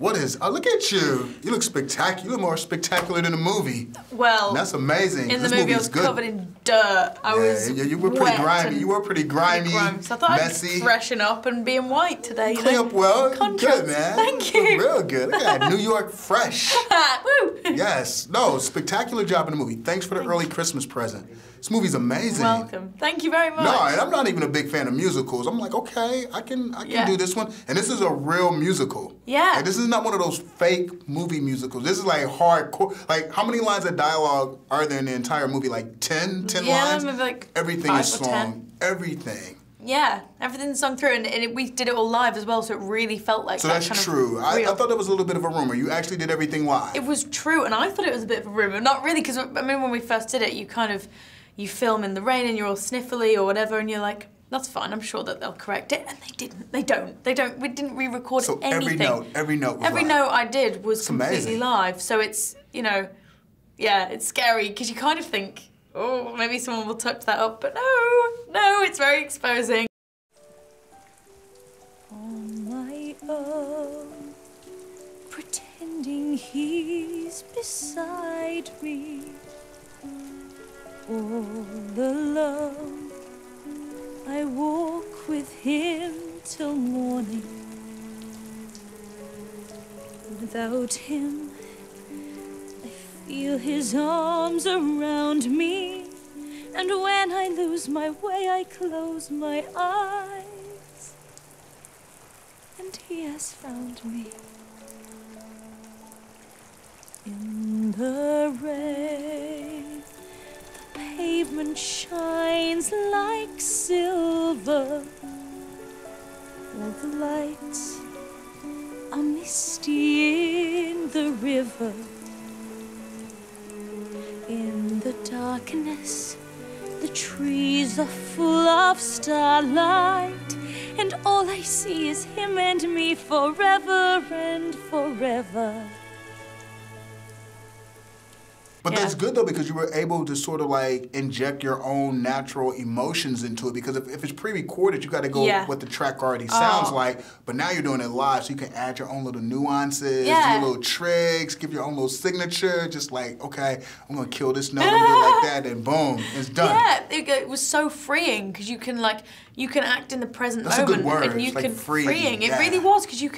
What is? Oh, look at you. You look spectacular. You look more spectacular than the movie. Well, and that's amazing. In the movie, I was covered in dirt. I was you were pretty grimy. You were pretty grimy, So I thought messy. I'd freshen up and be in white today. Clean up well. Contrast. Good, man. Thank you. Real good. Look at that. New York fresh. Woo! Yes. No, spectacular job in the movie. Thanks for the early Christmas present. This movie's amazing. Welcome. Thank you very much. No, and I'm not even a big fan of musicals. I'm like, okay, I can do this one. And this is a real musical. Yeah. Like, this is not one of those fake movie musicals. This is like hardcore. Like, how many lines of dialogue are there in the entire movie? Like 10 lines? Yeah, maybe like everything 5 is or sung. 10. Everything. Yeah, everything's sung through, and we did it all live as well, so it really felt like so that that's kind true. Of I thought that was a little bit of a rumor. You actually did everything live. It was true, and I thought it was a bit of a rumor. Not really, because I mean, when we first did it, you film in the rain and you're all sniffly or whatever, and you're like, that's fine, I'm sure that they'll correct it. And they didn't. They don't. We didn't re-record anything. So every note was Every live. note I did was completely amazing. live. So it's, you know, yeah, it's scary, because you kind of think, oh, maybe someone will touch that up, but no, it's very exposing. On my own, pretending he's beside me. All alone, I walk with him till morning. Without him, I feel his arms around me. And when I lose my way, I close my eyes. And he has found me. In the rain, pavement shines like silver. All the lights are misty in the river. In the darkness, the trees are full of starlight, and all I see is him and me forever and forever. But that's good, though, because you were able to sort of, like, inject your own natural emotions into it. Because if it's pre-recorded, you got to go what the track already sounds like. But now you're doing it live, so you can add your own little nuances, do your little tricks, give your own little signature. Just like, okay, I'm going to kill this note, I'm going to do it like that, and boom, it's done. Yeah, it was so freeing, because you can act in the present moment. That's a good word. And you it's can like freeing. It really was, because you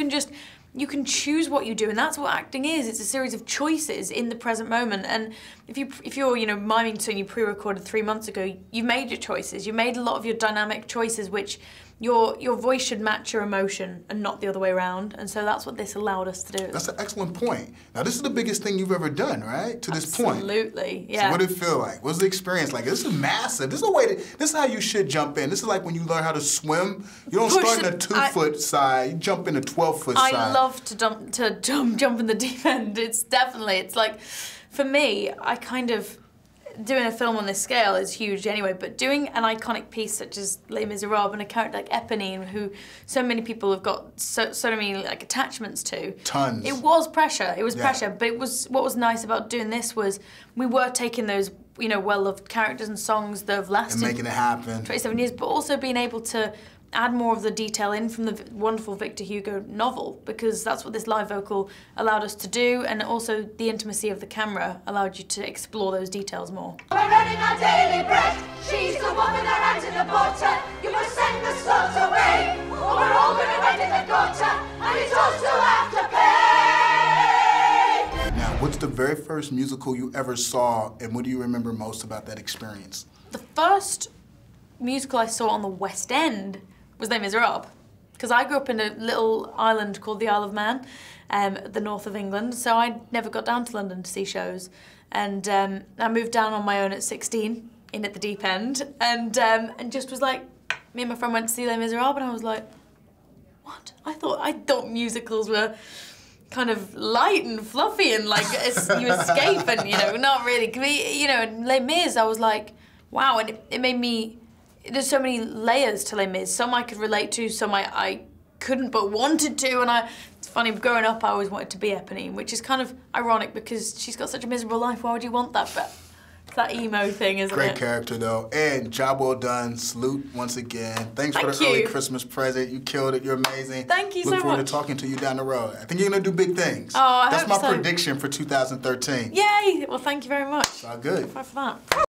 can choose what you do, and that's what acting is. It's a series of choices in the present moment. And if you're you know, miming something you pre-recorded 3 months ago, you've made your choices. You made a lot of your dynamic choices, which your voice should match your emotion and not the other way around. And so that's what this allowed us to do. That's an excellent point. Now, this is the biggest thing you've ever done, right? To this point. Absolutely, yeah. So what did it feel like? What was the experience like? This is massive. This is how you should jump in. This is like when you learn how to swim. You don't start in a 2-foot side. You jump in a 12-foot side. I love to jump in the deep end. It's like, for me, I kind of, doing a film on this scale is huge anyway, but doing an iconic piece such as Les Misérables and a character like Eponine, who so many people have got so many like attachments to. Tons. It was pressure. It was pressure, but what was nice about doing this was we were taking those, you know, well-loved characters and songs that have lasted and making it happen 27 years, but also being able to add more of the detail in from the wonderful Victor Hugo novel, because that's what this live vocal allowed us to do, and also the intimacy of the camera allowed you to explore those details more. We're earning our daily bread. She's the woman that ran to the butter. You must send the sluts away, or we're all gonna end in the gutter, and it's us who have to pay. Now, what's the very first musical you ever saw, and what do you remember most about that experience? The first musical I saw on the West End was Les Misérables, because I grew up in a little island called the Isle of Man, the north of England, so I never got down to London to see shows. And I moved down on my own at 16, in at the deep end, and just was like, me and my friend went to see Les Misérables, and I was like, what? I thought musicals were kind of light and fluffy and like you escape and, you know, not really. You know, in Les Mis, I was like, wow, and it made me. There's so many layers to Les Mis. Some I could relate to, some I couldn't but wanted to, and it's funny, growing up I always wanted to be Eponine, which is kind of ironic because she's got such a miserable life, why would you want that? But It's that emo thing, isn't it? Great character, though. And job well done. Salute once again. Thanks for the early Christmas present. You killed it. You're amazing. Thank you so much. Look forward to talking to you down the road. I think you're going to do big things. Oh, I That's hope my so. prediction for 2013. Yay! Well, thank you very much. It's all good. Bye for that.